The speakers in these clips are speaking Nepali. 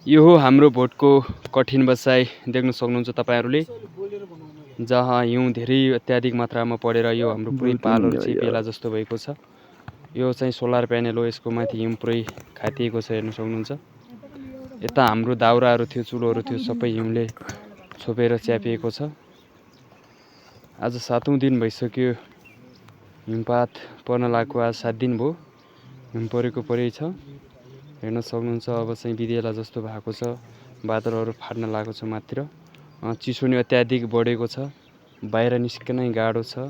यो हो हाम्रो भोटको कठिन बसाइ देख्न सक्नुहुन्छ तपाईहरुले, जहाँ हिउँ धेरै अत्याधिक मात्रामा परेर यो हाम्रो पुरै पालहरु चाहिँ पेला जस्तो भएको छ। यो चाहिँ सोलर प्यानल हो, यसको माथि हिउँ पुरै खातिएको छ हेर्न सक्नुहुन्छ। यता हाम्रो दाउराहरु थियो, चुलोहरु थियो, सबै हिउँले छोपेर च्यापिएको छ। आज 7औं दिन भइसक्यो हिमपात पर्न लागेको। आज 7 दिन भयो हिउँ परेको परै छ। हेर्न सक्नुहुन्छ अब चाहिँ बिदेला जस्तो भएको छ, बादलहरु फाट्न लागेको छ मातिर। चिसो नि अत्याधिक बढेको छ, बाहिर निस्कनै गाह्रो छ।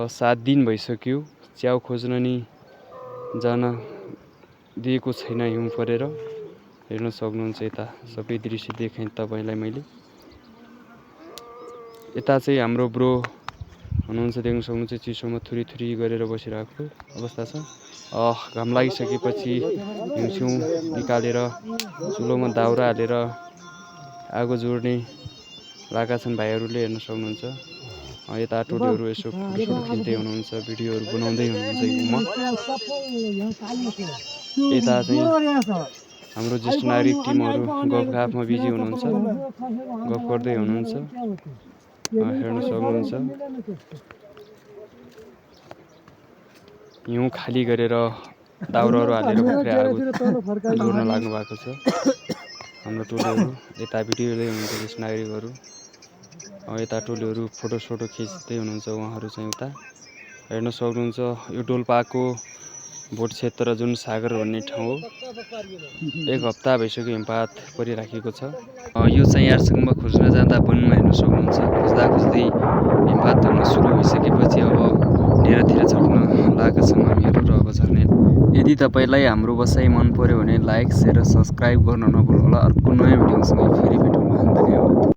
7 दिन भइसक्यो, च्याउ खोज्न नि जान दिएको छैन हिउँ परेर। हेर्न सक्नुहुन्छ यता सबै दृश्य देखाएँ तपाईलाई मैले। यता चाहिँ हाम्रो ब्रो हुनुहुन्छ, देख्न सक्नुहुन्छ चिसोमा थुरी गरेर बसिरहेको अवस्था छ। घाम लागिसकेपछि हिउँछिउँ निकालेर चुलोमा दाउरा हालेर आगो जोड्ने लागेका छन् भाइहरूले, हेर्न सक्नुहुन्छ। यता टोलीहरू यसो फोटो खिच्दै हुनुहुन्छ, भिडियोहरू बनाउँदै हुनुहुन्छ हिउँमा। यता चाहिँ हाम्रो ज्येष्ठ नागरिक टिमहरू गफगाफमा बिजी हुनुहुन्छ, गफ गर्दै हुनुहुन्छ, हेर्न सक्नुहुन्छ। हिउँ खाली गरेर दाउराहरू हालेर भर्खरै आगो जोड्न लाग्नु भएको छ हाम्रो टोलीहरू। यता भिडियो लिँदै हुनुहुन्छ ज्येष्ठ नागरिकहरू, यता टोलीहरू फोटो खिच्दै हुनुहुन्छ। उहाँहरू चाहिँ उता हेर्न सक्नुहुन्छ। यो डोल्पाको भोट क्षेत्र जुन सागर भन्ने ठाउँ हो, 1 हप्ता भइसक्यो हिमपात परिराखेको छ। यो चाहिँ यारसम्म खोज्न जाँदा वनमा हेर्न सक्नुहुन्छ। खोज्दै हिमपात हुन सुरु भइसकेपछि अब डेरातिर झर्न लागेका छौँ हामीहरू र अब झर्ने। यदि तपाईलाई हाम्रो बसाइ मन पर्यो भने लाइक, शेयर र सब्स्क्राइब गर्न नभुल्नुहोला। अर्को नयाँ भिडियोसँग फेरि